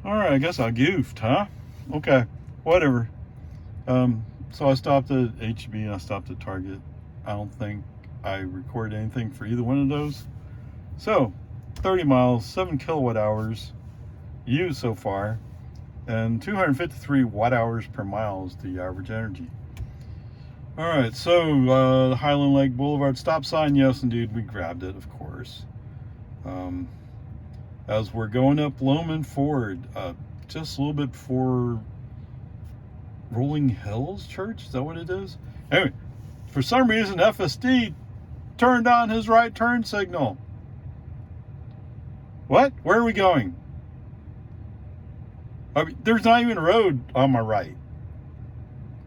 All right, I guess I goofed, huh? Okay, whatever. So I stopped at HEB and I stopped at Target. I don't think I recorded anything for either one of those. So, 30 miles, 7 kilowatt hours used so far, and 253 watt hours per mile is the average energy. All right, so the Highland Lake Boulevard stop sign, yes, indeed, we grabbed it, of course. As we're going up Loman Ford, just a little bit before Rolling Hills Church, is that what it is? Anyway, for some reason, FSD turned on his right turn signal. What? Where are we going? I mean, there's not even a road on my right.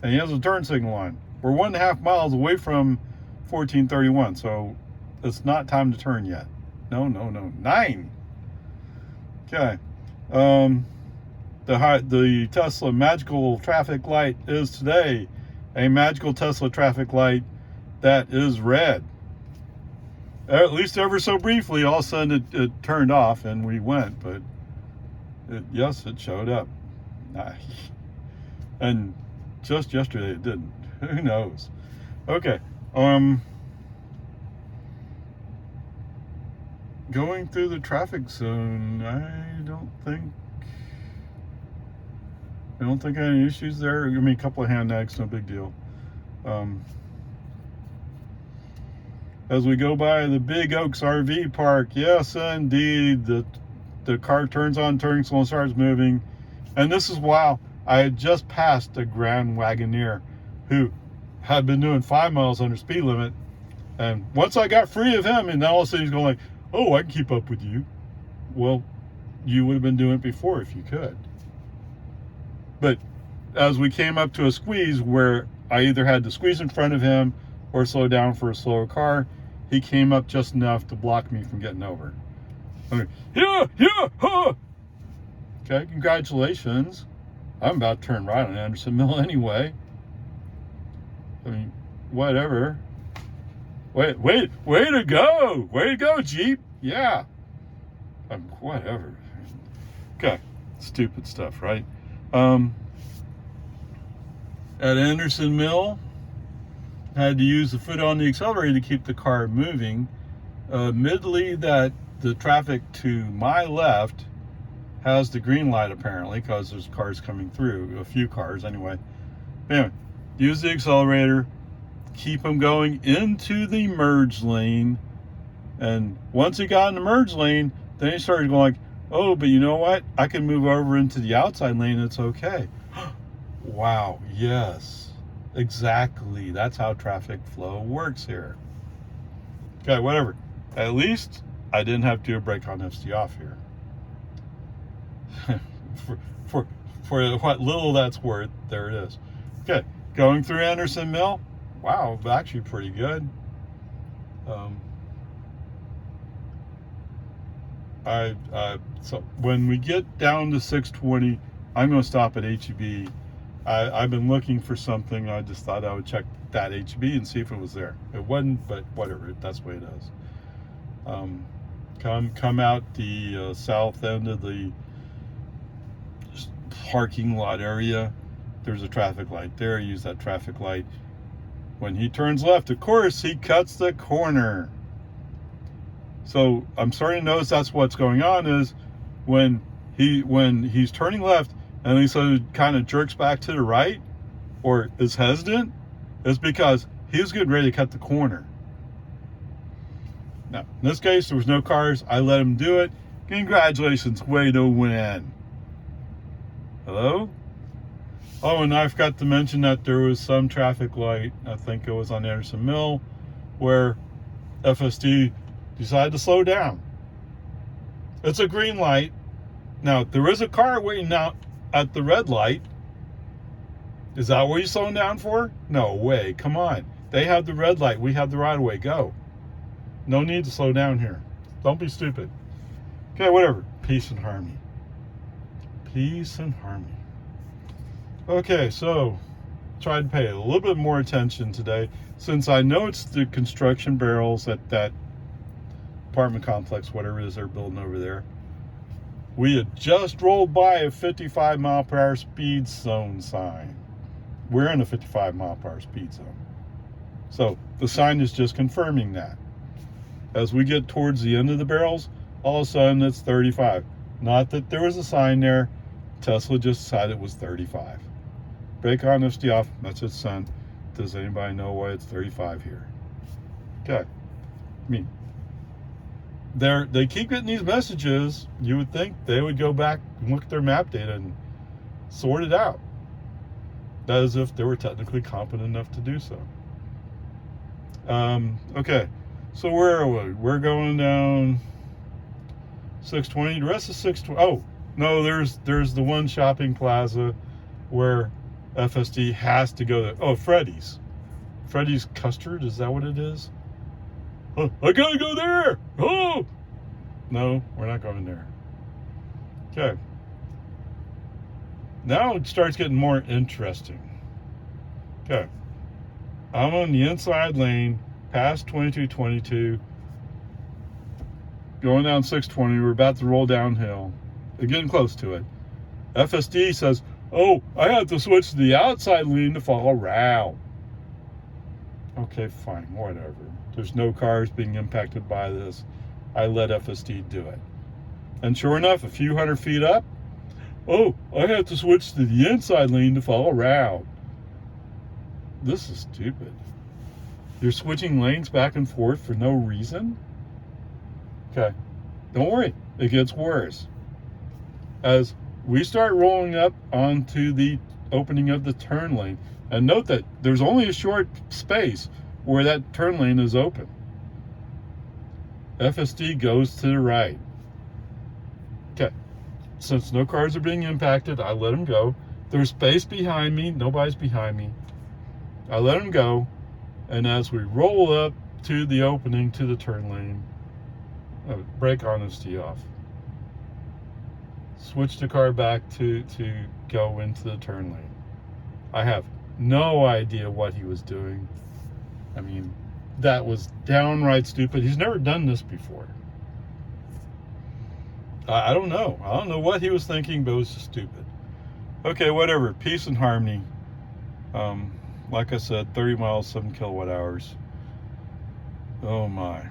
And he has a turn signal on. We're 1.5 miles away from 1431, so it's not time to turn yet. No. 9. Okay. The Tesla magical traffic light is today a magical Tesla traffic light that is red. At least ever so briefly, all of a sudden it turned off and we went, but yes, it showed up. And just yesterday it didn't. Who knows? Okay. Going through the traffic zone, I don't think any issues there. I mean, a couple of hand nags, no big deal. As we go by the Big Oaks RV Park, yes, indeed, the car turns on, turning signal starts moving. And this is while I had just passed a Grand Wagoneer who had been doing 5 miles under speed limit. And once I got free of him, and all of a sudden he's going like, oh, I can keep up with you. Well, you would have been doing it before if you could. But as we came up to a squeeze where I either had to squeeze in front of him or slow down for a slower car, he came up just enough to block me from getting over. I mean, huh. Okay, congratulations. I'm about to turn right on Anderson Mill anyway. I mean, whatever. Way to go. Way to go, Jeep. Yeah. Whatever. Okay. Stupid stuff, right? At Anderson Mill, had to use the foot on the accelerator to keep the car moving. Admittedly, that the traffic to my left has the green light apparently because there's cars coming through, a few cars anyway. Anyway, use the accelerator, keep them going into the merge lane, and once he got in the merge lane, then he started going like, oh, but you know what? I can move over into the outside lane. It's okay. Wow. Yes, exactly. That's how traffic flow works here. Okay, whatever. At least I didn't have to do a brake on FSD off here. for what little that's worth, there it is. Okay, going through Anderson Mill. Wow, actually pretty good. So when we get down to 620, I'm going to stop at HEB. I've been looking for something. I just thought I would check that HEB and see if it was there. It wasn't, but whatever. That's the way it is. Come out the south end of the parking lot area. There's a traffic light there. Use that traffic light. When he turns left, of course, he cuts the corner. So I'm starting to notice that's what's going on is when he's turning left and he sort of kind of jerks back to the right or is hesitant, it's because he was getting ready to cut the corner. Now, in this case, there was no cars. I let him do it. Congratulations, way to win. Hello? Oh, and I forgot to mention that there was some traffic light, I think it was on Anderson Mill, where FSD decided to slow down. It's a green light. Now, there is a car waiting out at the red light. Is that what you're slowing down for? No way. Come on. They have the red light. We have the right of way. Go. No need to slow down here. Don't be stupid. Okay, whatever. Peace and harmony. Peace and harmony. Okay, so tried to pay a little bit more attention today since I know it's the construction barrels at that apartment complex, whatever it is they're building over there. We had just rolled by a 55 mile per hour speed zone sign. We're in a 55 mile per hour speed zone. So the sign is just confirming that. As we get towards the end of the barrels, all of a sudden it's 35. Not that there was a sign there. Tesla just decided it was 35. Brake on, FSD off. That's its son. Does anybody know why it's 35 here? Okay. I mean, they keep getting these messages. You would think they would go back and look at their map data and sort it out. As if they were technically competent enough to do so. Okay. So where are we? We're going down 620. The rest is 620. Oh, no, there's the one shopping plaza where FSD has to go to. Oh, Freddy's. Freddy's Custard, is that what it is? Oh, I gotta go there! Oh! No, we're not going there. Okay. Now it starts getting more interesting. Okay. I'm on the inside lane, past 2222, going down 620. We're about to roll downhill. We're getting close to it. FSD says, oh, I have to switch to the outside lane to follow around. Okay, fine, whatever. There's no cars being impacted by this. I let FSD do it. And sure enough, a few hundred feet up, oh, I have to switch to the inside lane to follow around. This is stupid. You're switching lanes back and forth for no reason? Okay, don't worry, it gets worse. As we start rolling up onto the opening of the turn lane, and note that there's only a short space where that turn lane is open. FSD goes to the right. Okay, since no cars are being impacted, I let him go. There's space behind me, nobody's behind me. I let him go, and as we roll up to the opening to the turn lane, brake on and FSD off. Switch the car back to go into the turn lane. I have no idea what he was doing. I mean, that was downright stupid. He's never done this before. I don't know. I don't know what he was thinking, but it was just stupid. Okay, whatever. Peace and harmony. Like I said, 30 miles, 7 kilowatt hours. Oh my.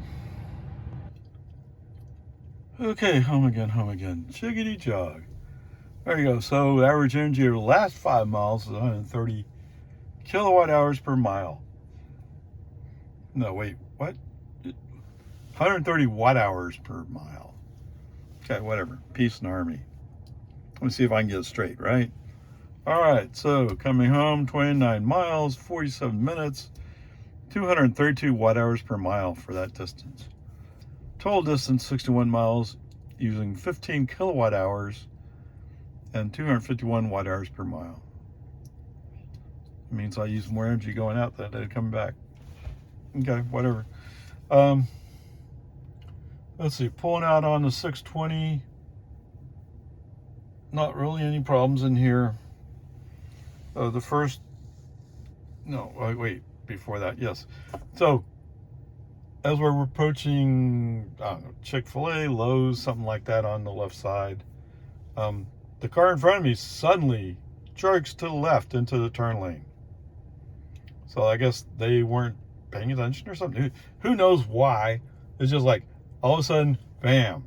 Okay, home again. Chickadee jog. There you go. So average energy of the last 5 miles is 130 kilowatt hours per mile. No, wait, what? 130 watt hours per mile. Okay, whatever. Peace and harmony. Let me see if I can get it straight, right? All right, so coming home, 29 miles, 47 minutes, 232 watt hours per mile for that distance. Total distance, 61 miles, using 15 kilowatt hours and 251 watt hours per mile. It means I use more energy going out that day coming back. Okay, whatever. Let's see, pulling out on the 620. Not really any problems in here. The first, no, wait, before that, yes. So, as we're approaching, I don't know, Chick-fil-A, Lowe's, something like that on the left side, the car in front of me suddenly jerks to the left into the turn lane. So I guess they weren't paying attention or something. Who knows why? It's just like, all of a sudden, bam.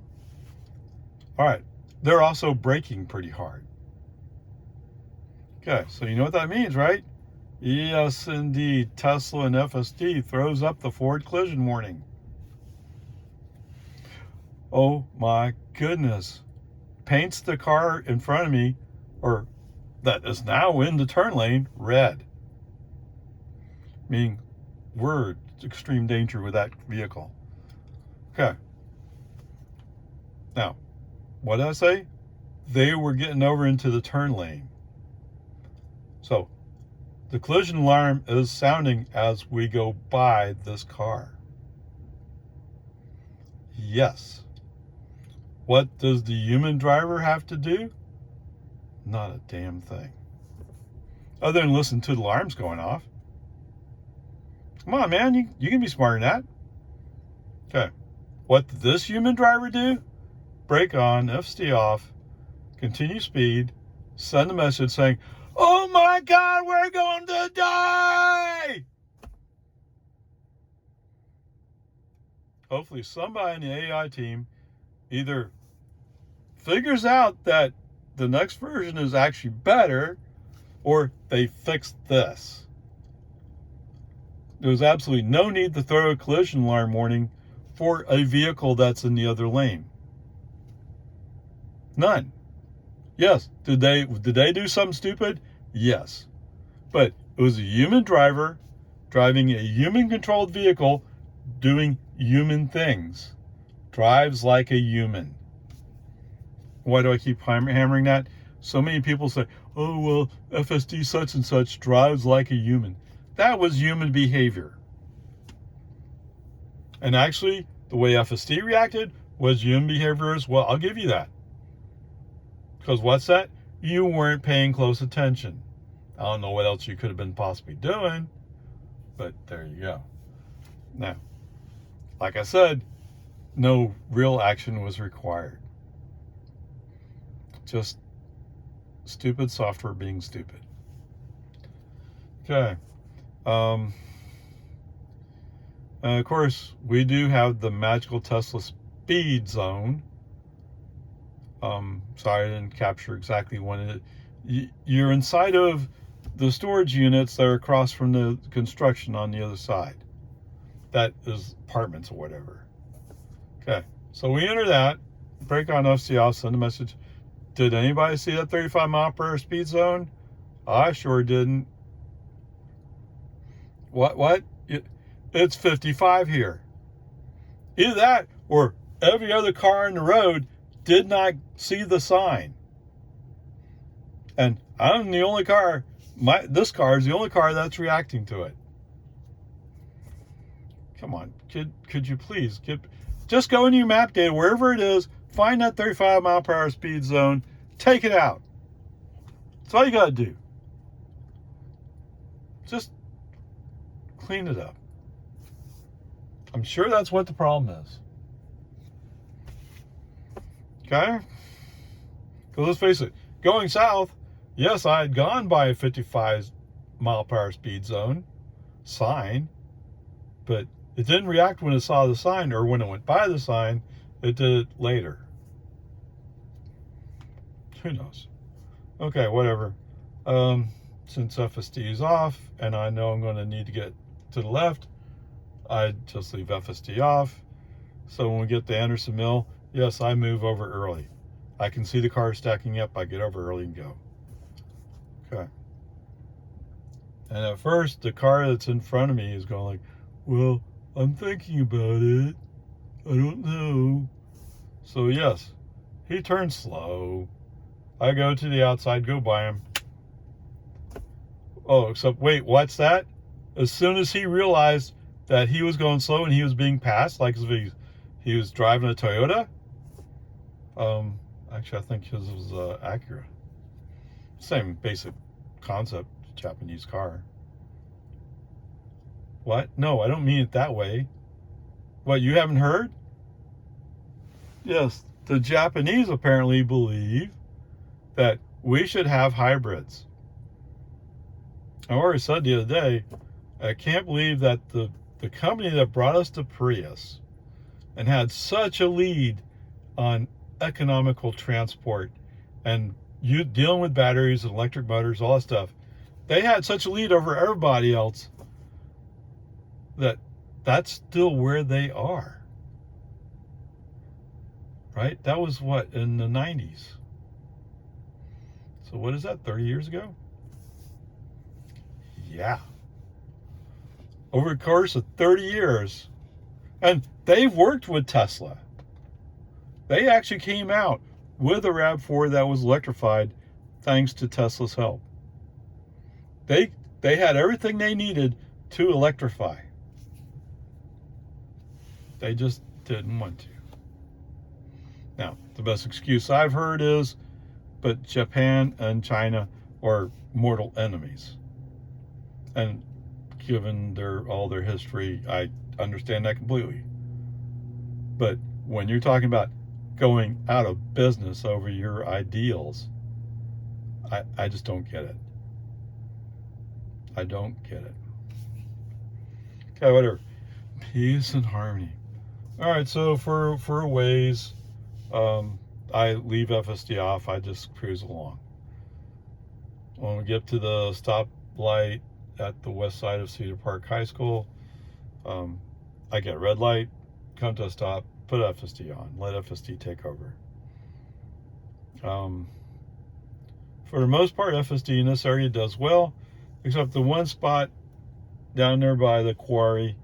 All right, they're also braking pretty hard. Okay, so you know what that means, right? Yes, indeed. Tesla and FSD throws up the forward collision warning. Oh my goodness. Paints the car in front of me, or that is now in the turn lane, red. Meaning we're in extreme danger with that vehicle. Okay. Now, what did I say? They were getting over into the turn lane. So, the collision alarm is sounding as we go by this car. Yes. What does the human driver have to do? Not a damn thing. Other than listen to the alarms going off. Come on, man, you can be smarter than that. Okay. What did this human driver do? Brake on, FSD off, continue speed, send a message saying, "Oh my God, we're going to die!" Hopefully somebody in the AI team either figures out that the next version is actually better, or they fixed this. There's absolutely no need to throw a collision alarm warning for a vehicle that's in the other lane. None. Yes, did they do something stupid? Yes. But it was a human driver driving a human-controlled vehicle doing human things. Drives like a human. Why do I keep hammering that? So many people say, "Oh, well, FSD such and such drives like a human." That was human behavior. And actually, the way FSD reacted was human behavior as well. I'll give you that. Because what's that? You weren't paying close attention. I don't know what else you could have been possibly doing, but there you go. Now, like I said, no real action was required. Just stupid software being stupid. Okay. And of course, we do have the magical Tesla speed zone. Sorry, I didn't capture exactly when it. You're inside of the storage units that are across from the construction on the other side. That is apartments or whatever. Okay, so we enter that, break on FCL, send a message. Did anybody see that 35 mile per hour speed zone? I sure didn't. What? It's 55 here. Either that or every other car on the road did not see the sign. And I'm the only car, this car is the only car that's reacting to it. Come on, could you please just go into your map data, wherever it is, find that 35 mile per hour speed zone, take it out. That's all you got to do. Just clean it up. I'm sure that's what the problem is. Okay? Because let's face it, going south, yes, I had gone by a 55 mile per hour speed zone sign, but it didn't react when it saw the sign, or when it went by the sign. It did it later. Who knows? Okay, whatever. Since FSD is off, and I know I'm going to need to get to the left, I just leave FSD off. So when we get to Anderson Mill, yes, I move over early. I can see the car stacking up. I get over early and go. Okay. And at first, the car that's in front of me is going like, "Well, I'm thinking about it. I don't know." So yes, he turns slow. I go to the outside, go by him. Oh, except wait, what's that? As soon as he realized that he was going slow and he was being passed, like if he was driving a Toyota. Actually, I think his was Acura. Same basic concept, Japanese car. What? No, I don't mean it that way. What, you haven't heard? Yes, the Japanese apparently believe that we should have hybrids. I already said the other day, I can't believe that the company that brought us to Prius and had such a lead on economical transport and you dealing with batteries and electric motors, all that stuff, they had such a lead over everybody else that's still where they are. Right? That was what, in the 90s? So what is that, 30 years ago? Yeah. Over the course of 30 years. And they've worked with Tesla. They actually came out with a RAV4 that was electrified thanks to Tesla's help. They had everything they needed to electrify. They just didn't want to. Now, the best excuse I've heard is, but Japan and China are mortal enemies. And given all their history, I understand that completely. But when you're talking about going out of business over your ideals. I just don't get it. I don't get it. Okay, whatever. Peace and harmony. All right, so for a ways, I leave FSD off. I just cruise along. When we get to the stoplight at the west side of Cedar Park High School, I get red light, come to a stop, put FSD on, let FSD take over. For the most part, FSD in this area does well, except the one spot down there by the quarry.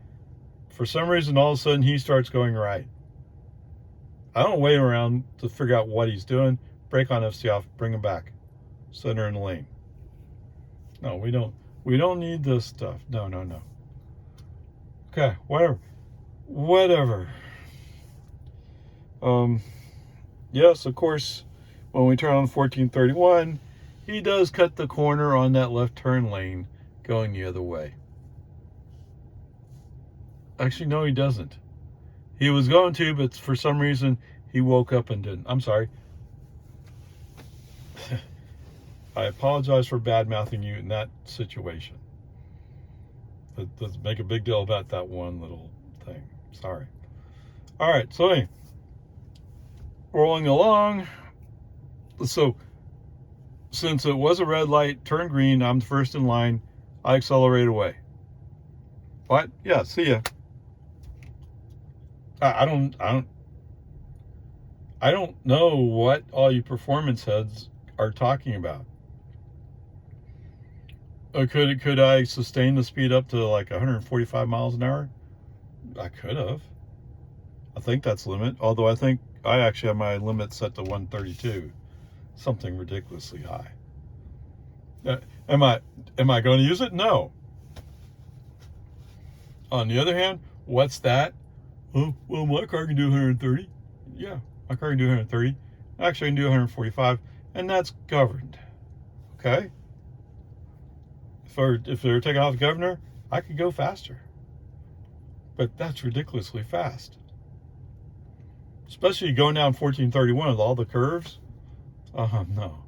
For some reason, all of a sudden, he starts going right. I don't wait around to figure out what he's doing. Brake on FSD off, bring him back. Center in the lane. No, we don't. We don't need this stuff. No. Okay, whatever. Yes, of course, when we turn on 1431, he does cut the corner on that left turn lane going the other way. Actually, no, he doesn't. He was going to, but for some reason, he woke up and didn't. I'm sorry. I apologize for bad-mouthing you in that situation. Let's make a big deal about that one little thing. Sorry. All right, so anyway, rolling along. So, since it was a red light, turned green, I'm the first in line, I accelerate away. What? Yeah, see ya. I don't know what all you performance heads are talking about. Could I sustain the speed up to like 145 miles an hour? I could have. I think that's the limit. Although I think I actually have my limit set to 132. Something ridiculously high. Am I going to use it? No. On the other hand, what's that? Oh, well, my car can do 130. Yeah, my car can do 130. Actually, I can do 145, and that's governed. Okay? If they were taking off the governor, I could go faster. But that's ridiculously fast. Especially going down 1431 with all the curves. No.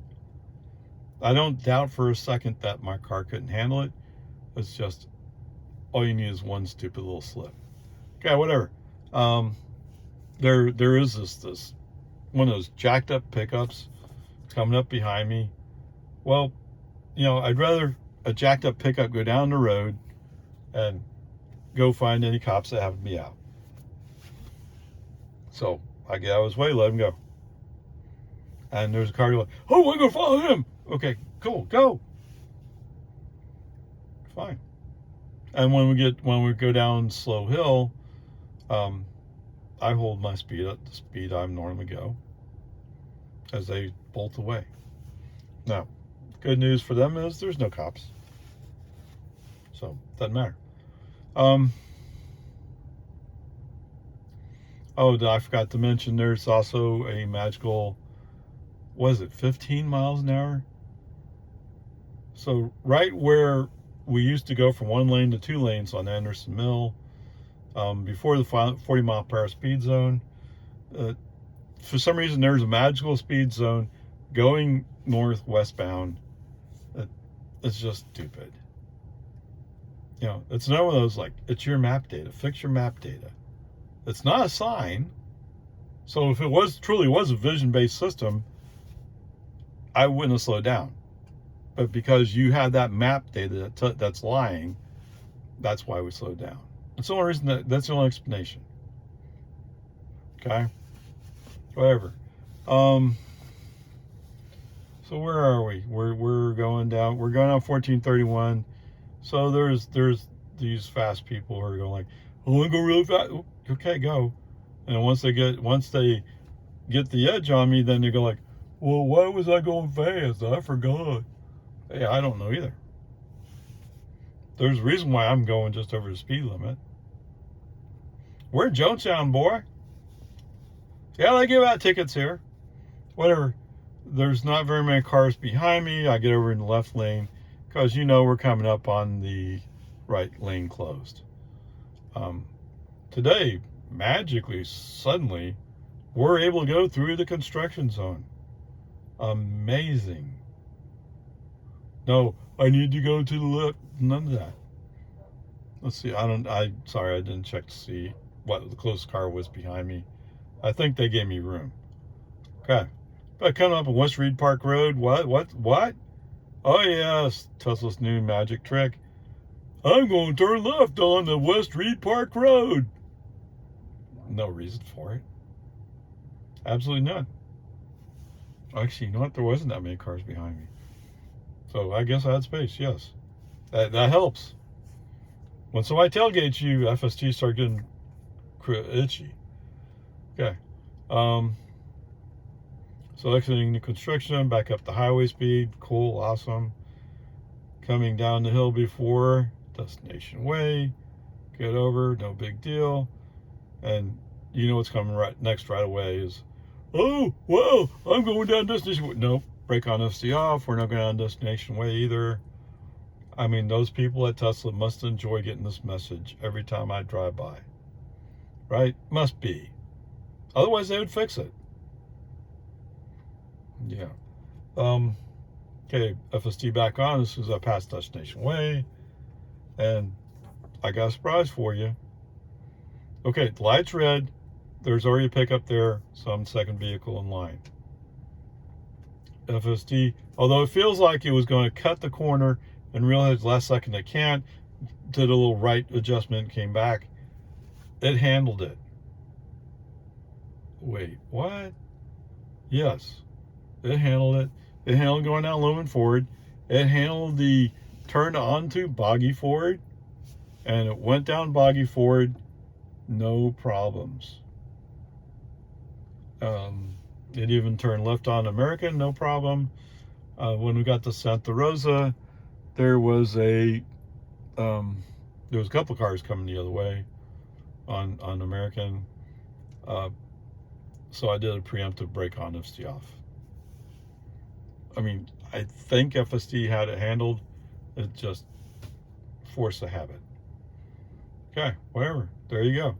I don't doubt for a second that my car couldn't handle it. It's just, all you need is one stupid little slip. Okay, whatever. There is this one of those jacked up pickups coming up behind me. Well, I'd rather a jacked up pickup go down the road and go find any cops that happen to be out. So I get out of his way, let him go. And there's a car like, oh, I'm gonna follow him. Okay, cool, go. Fine. And when we go down slow hill, I hold my speed at the speed I normally go as they bolt away. Now, good news for them is there's no cops. So, doesn't matter. Oh, I forgot to mention there's also a magical, 15 miles an hour? So, right where we used to go from one lane to two lanes on Anderson Mill, before the 40 mile per hour speed zone, for some reason there's a magical speed zone going north westbound. It's just stupid. It's not one of those like, it's your map data, fix your map data. It's not a sign. So if it truly was a vision-based system, I wouldn't have slowed down. But because you have that map data that's lying, that's why we slowed down. That's the only reason that's the only explanation. Okay? Whatever. So where are we? We're going down. We're going down 1431. So there's these fast people who are going like, I want to go really fast. Okay, go. And once they get the edge on me, then they go like, well, why was I going fast? I forgot. Hey, I don't know either. There's a reason why I'm going just over the speed limit. We're in Jonestown, boy. Yeah, they give out tickets here. Whatever. There's not very many cars behind me. I get over in the left lane because we're coming up on the right lane closed. Today, magically, suddenly, we're able to go through the construction zone. Amazing. No, I need to go to the left. None of that. Let's see. Sorry, I didn't check to see what the closest car was behind me. I think they gave me room. Okay. But coming up on West Reed Park Road. What? Oh, yes. Tesla's new magic trick. I'm going to turn left on the West Reed Park Road. No reason for it. Absolutely none. Actually, you know what? There wasn't that many cars behind me. So I guess I had space, yes. That helps. When somebody tailgates you, FSD start getting itchy. Okay. So exiting the construction, back up the highway speed. Cool, awesome. Coming down the hill before Destination Way. Get over, no big deal. And you know what's coming right away is, oh, well, I'm going down Destination Way. Nope, brake on FSD off. We're not going down Destination Way either. I mean, those people at Tesla must enjoy getting this message every time I drive by. Right? Must be. Otherwise, they would fix it. Yeah. Okay, FSD back on as soon as I pass Destination Way. And I got a surprise for you. Okay, the light's red. There's already a pickup there, some second vehicle in line. FSD, although it feels like it was going to cut the corner and realized last second it can't, did a little right adjustment, came back. It handled it. Wait, what? Yes, it handled it. It handled going down Lumen Ford. It handled the turn onto Boggy Ford, and it went down Boggy Ford, no problems. It even turned left on American, no problem. When we got to Santa Rosa, there was a couple cars coming the other way on American. So I did a preemptive brake on FSD off. I mean, I think FSD had it handled. It just forced a habit. Okay, whatever. There you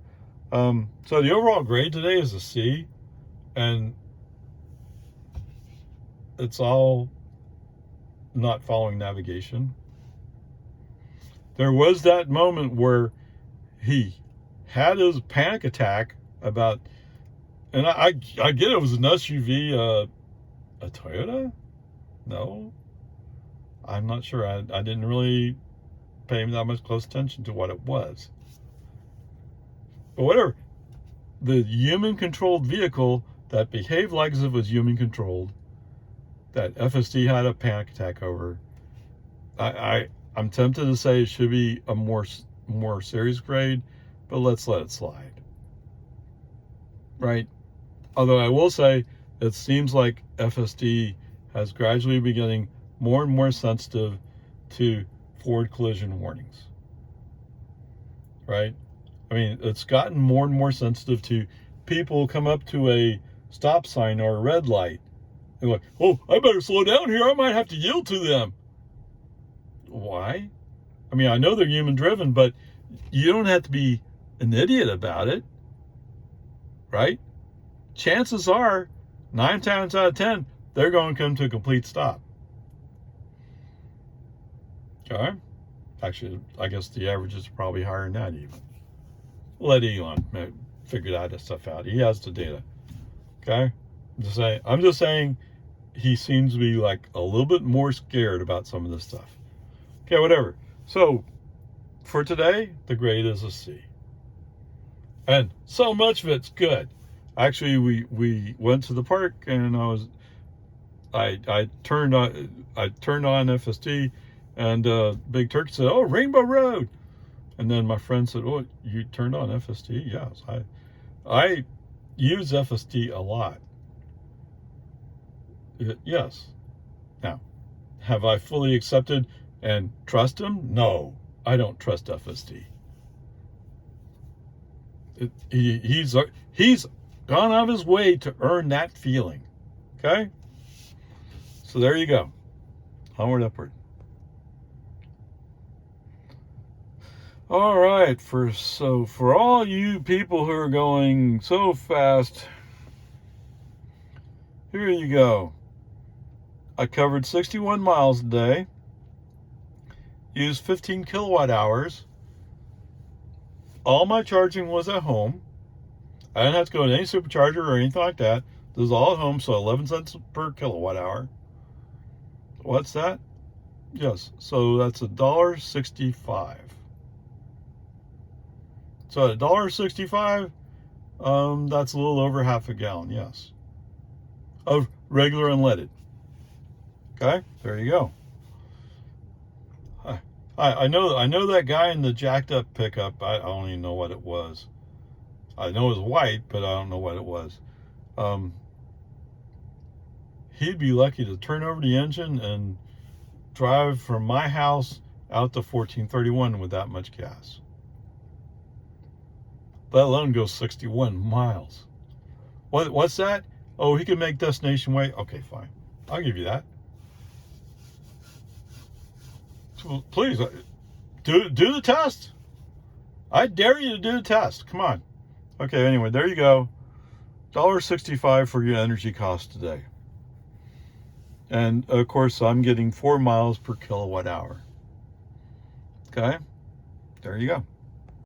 go. So the overall grade today is a C, and it's all not following navigation. There was that moment where he had his panic attack about, and I get it was an SUV, a Toyota? No, I'm not sure. I didn't really pay that much close attention to what it was. But whatever. The human-controlled vehicle that behaved like as if it was human-controlled, that FSD had a panic attack over, I'm tempted to say it should be a more serious grade, but let's let it slide. Right? Although I will say, it seems like FSD has gradually been getting more and more sensitive to forward collision warnings. Right? I mean, it's gotten more and more sensitive to people come up to a stop sign or a red light. They're like, oh, I better slow down here. I might have to yield to them. Why? I mean, I know they're human driven, but you don't have to be an idiot about it. Right? Chances are, 9 times out of 10, they're going to come to a complete stop. Okay? Actually, I guess the averages are probably higher than that even. Let Elon figure that stuff out. He has the data. Okay? I'm just saying he seems to be like a little bit more scared about some of this stuff. Okay, whatever. So, for today, the grade is a C. And so much of it's good. Actually, we went to the park, and I turned on FSD, and Big Turkey said, "Oh, Rainbow Road," and then my friend said, "Oh, you turned on FSD?" Yes, I use FSD a lot. Yes. Now, have I fully accepted and trust him? No, I don't trust FSD. He's gone out of his way to earn that feeling. Okay? So there you go. Onward, upward. All right, for all you people who are going so fast Here you go. I covered 61 miles a day, used 15 kilowatt hours. All my charging was at home. I didn't have to go to any supercharger or anything like that. This is all at home, so 11 cents per kilowatt hour. What's that? Yes, so that's $1.65. So at $1.65, that's a little over half a gallon, yes, of regular unleaded. Okay, there you go. I know that guy in the jacked up pickup. I don't even know what it was. I know it was white, but I don't know what it was. He'd be lucky to turn over the engine and drive from my house out to 1431 with that much gas. Let alone go 61 miles. What's that? Oh, he can make destination weight. Okay, fine. I'll give you that. Please, do the test. I dare you to do the test. Come on. Okay, anyway, there you go. $1.65 for your energy cost today. And, of course, I'm getting 4 miles per kilowatt hour. Okay? There you go.